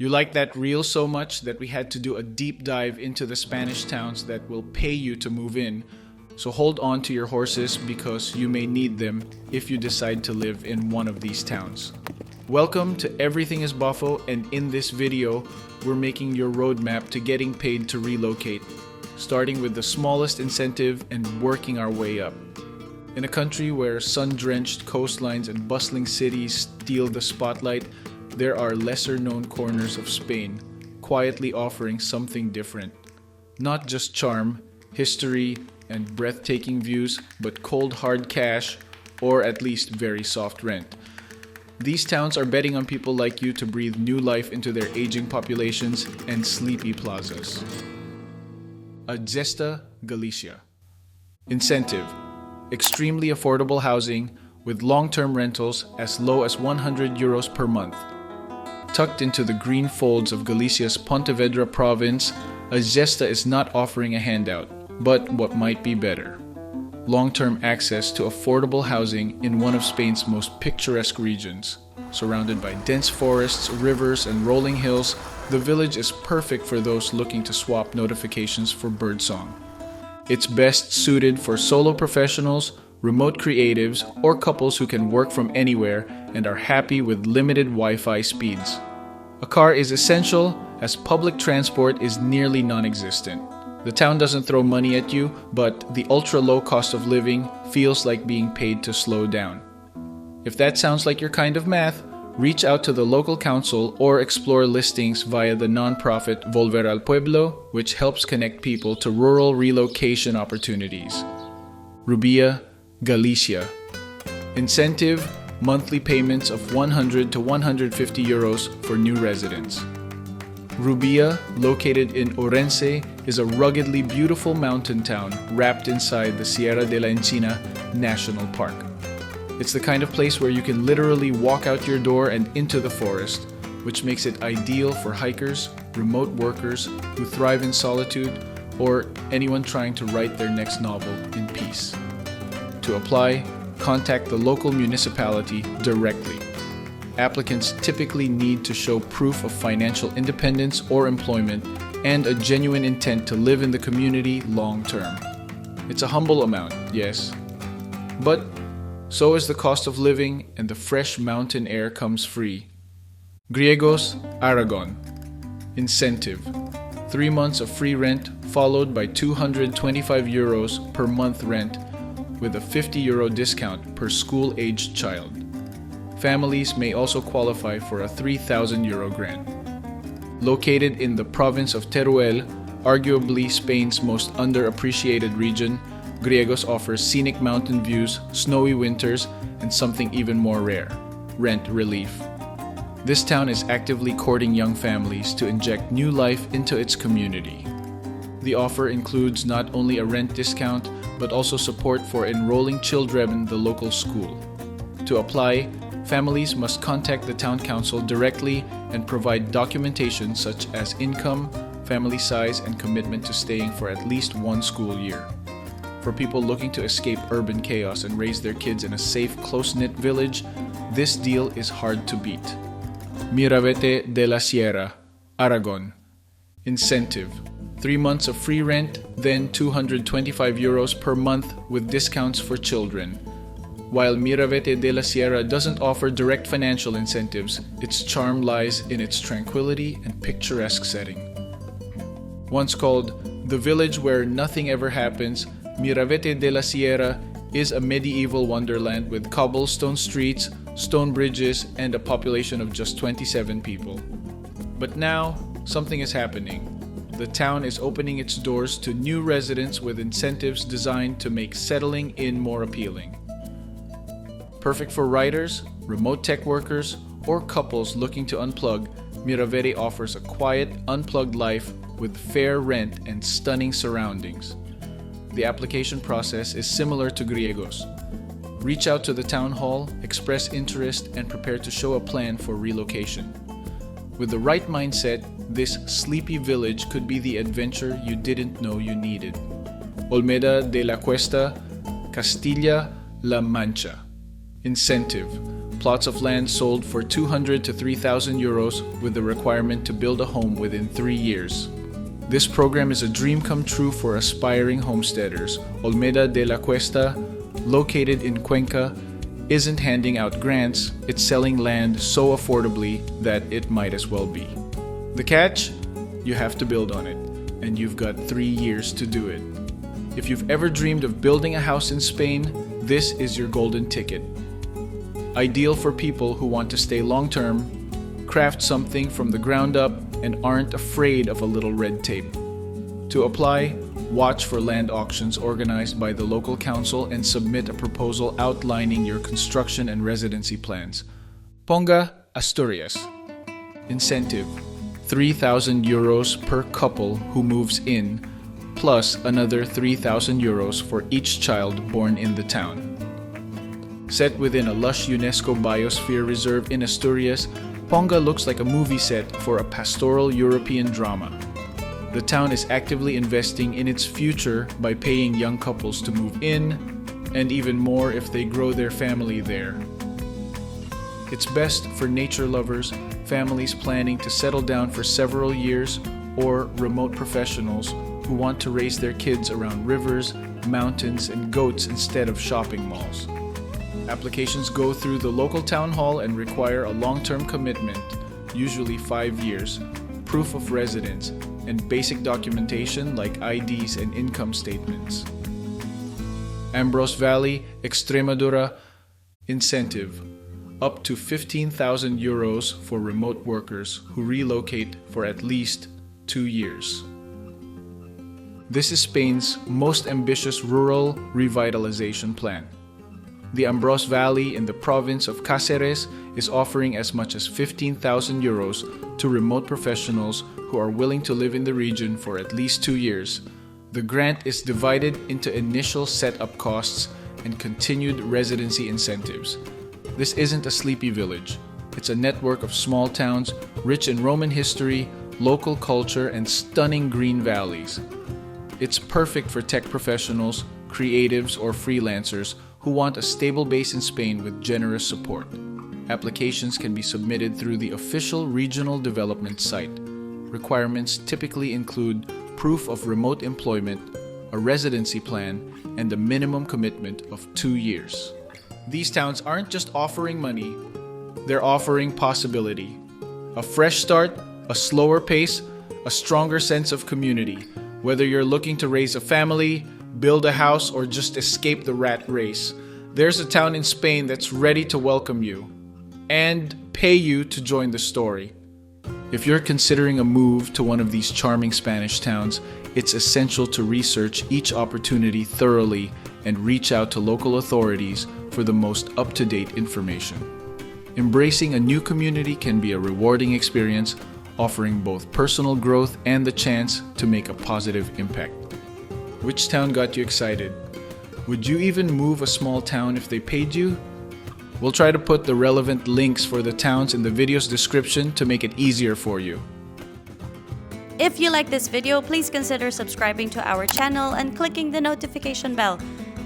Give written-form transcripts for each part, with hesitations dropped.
You like that reel so much that we had to do a deep dive into the Spanish towns that will pay you to move in, so hold on to your horses because you may need them if you decide to live in one of these towns. Welcome to Everything is Boffo, and in this video, we're making your roadmap to getting paid to relocate, starting with the smallest incentive and working our way up. In a country where sun-drenched coastlines and bustling cities steal the spotlight, there are lesser-known corners of Spain, quietly offering something different. Not just charm, history, and breathtaking views, but cold hard cash, or at least very soft rent. These towns are betting on people like you to breathe new life into their aging populations and sleepy plazas. 𝗪𝗪𝗪𝗪 Galicia. Incentive: extremely affordable housing with long-term rentals as low as €100 per month. Tucked into the green folds of Galicia's Pontevedra province, 𝗪𝗪𝗪𝗪 is not offering a handout, but what might be better. Long-term access to affordable housing in one of Spain's most picturesque regions. Surrounded by dense forests, rivers, and rolling hills, the village is perfect for those looking to swap notifications for birdsong. It's best suited for solo professionals, remote creatives, or couples who can work from anywhere and are happy with limited Wi-Fi speeds. A car is essential as public transport is nearly non-existent. The town doesn't throw money at you, but the ultra-low cost of living feels like being paid to slow down. If that sounds like your kind of math, reach out to the local council or explore listings via the non-profit Volver al Pueblo, which helps connect people to rural relocation opportunities. Rubia, Galicia. Incentive: monthly payments of €100 to €150 for new residents. Rubia, located in Ourense, is a ruggedly beautiful mountain town wrapped inside the Sierra de la Encina National Park. It's the kind of place where you can literally walk out your door and into the forest, which makes it ideal for hikers, remote workers who thrive in solitude, or anyone trying to write their next novel in peace. To apply, contact the local municipality directly. Applicants typically need to show proof of financial independence or employment and a genuine intent to live in the community long term. It's a humble amount, yes, but so is the cost of living, and the fresh mountain air comes free. Griegos, Aragon. Incentive: 3 months of free rent followed by €225 per month rent with a €50 discount per school-aged child. Families may also qualify for a €3,000 grant. Located in the province of Teruel, arguably Spain's most underappreciated region, Griegos offers scenic mountain views, snowy winters, and something even more rare: rent relief. This town is actively courting young families to inject new life into its community. The offer includes not only a rent discount, but also support for enrolling children in the local school. To apply, families must contact the town council directly and provide documentation such as income, family size, and commitment to staying for at least 1 school year. For people looking to escape urban chaos and raise their kids in a safe, close-knit village, this deal is hard to beat. Mirabete de la Sierra, Aragon. Incentive: 3 months of free rent, then €225 per month with discounts for children. While Mirabete de la Sierra doesn't offer direct financial incentives, its charm lies in its tranquility and picturesque setting. Once called the village where nothing ever happens, Mirabete de la Sierra is a medieval wonderland with cobblestone streets, stone bridges, and a population of just 27 people. But now, something is happening. The town is opening its doors to new residents with incentives designed to make settling in more appealing. Perfect for writers, remote tech workers, or couples looking to unplug, Mirabete offers a quiet, unplugged life with fair rent and stunning surroundings. The application process is similar to Griegos. Reach out to the town hall, express interest, and prepare to show a plan for relocation. With the right mindset, this sleepy village could be the adventure you didn't know you needed. Olmeda de la Cuesta, Castilla-La Mancha. Incentive: plots of land sold for 200 to 3,000 euros with the requirement to build a home within 3 years. This program is a dream come true for aspiring homesteaders. Olmeda de la Cuesta, located in Cuenca, isn't handing out grants, it's selling land so affordably that it might as well be. The catch? You have to build on it, and you've got 3 years to do it. If you've ever dreamed of building a house in Spain, this is your golden ticket. Ideal for people who want to stay long-term, craft something from the ground up, and aren't afraid of a little red tape. To apply, watch for land auctions organized by the local council and submit a proposal outlining your construction and residency plans. Ponga, Asturias. Incentive: 3,000 euros per couple who moves in, plus another 3,000 euros for each child born in the town. Set within a lush UNESCO biosphere reserve in Asturias, Ponga looks like a movie set for a pastoral European drama. The town is actively investing in its future by paying young couples to move in, and even more if they grow their family there. It's best for nature lovers, families planning to settle down for several years, or remote professionals who want to raise their kids around rivers, mountains, and goats instead of shopping malls. Applications go through the local town hall and require a long-term commitment, usually 5 years, proof of residence, and basic documentation like IDs and income statements. Ambros Valley, Extremadura. Incentive: up to 15,000 euros for remote workers who relocate for at least 2 years. This is Spain's most ambitious rural revitalization plan. The Ambros Valley in the province of Cáceres is offering as much as 15,000 euros to remote professionals who are willing to live in the region for at least 2 years. The grant is divided into initial setup costs and continued residency incentives. This isn't a sleepy village. It's a network of small towns rich in Roman history, local culture, and stunning green valleys. It's perfect for tech professionals, creatives, or freelancers who want a stable base in Spain with generous support. Applications can be submitted through the official regional development site. Requirements typically include proof of remote employment, a residency plan, and a minimum commitment of 2 years. These towns aren't just offering money, they're offering possibility. A fresh start, a slower pace, a stronger sense of community. Whether you're looking to raise a family, build a house, or just escape the rat race, there's a town in Spain that's ready to welcome you and pay you to join the story. If you're considering a move to one of these charming Spanish towns, it's essential to research each opportunity thoroughly and reach out to local authorities for the most up-to-date information. Embracing a new community can be a rewarding experience, offering both personal growth and the chance to make a positive impact. Which town got you excited? Would you even move a small town if they paid you? We'll try to put the relevant links for the towns in the video's description to make it easier for you. If you like this video, please consider subscribing to our channel and clicking the notification bell.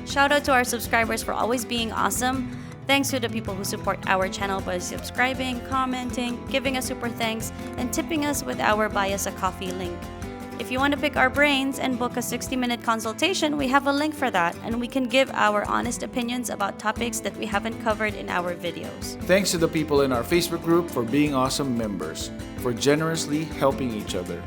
Shout out to our subscribers for always being awesome. Thanks to the people who support our channel by subscribing, commenting, giving us super thanks, and tipping us with our Buy Us a Coffee link. If you want to pick our brains and book a 60-minute consultation, we have a link for that, and we can give our honest opinions about topics that we haven't covered in our videos. Thanks to the people in our Facebook group for being awesome members, for generously helping each other,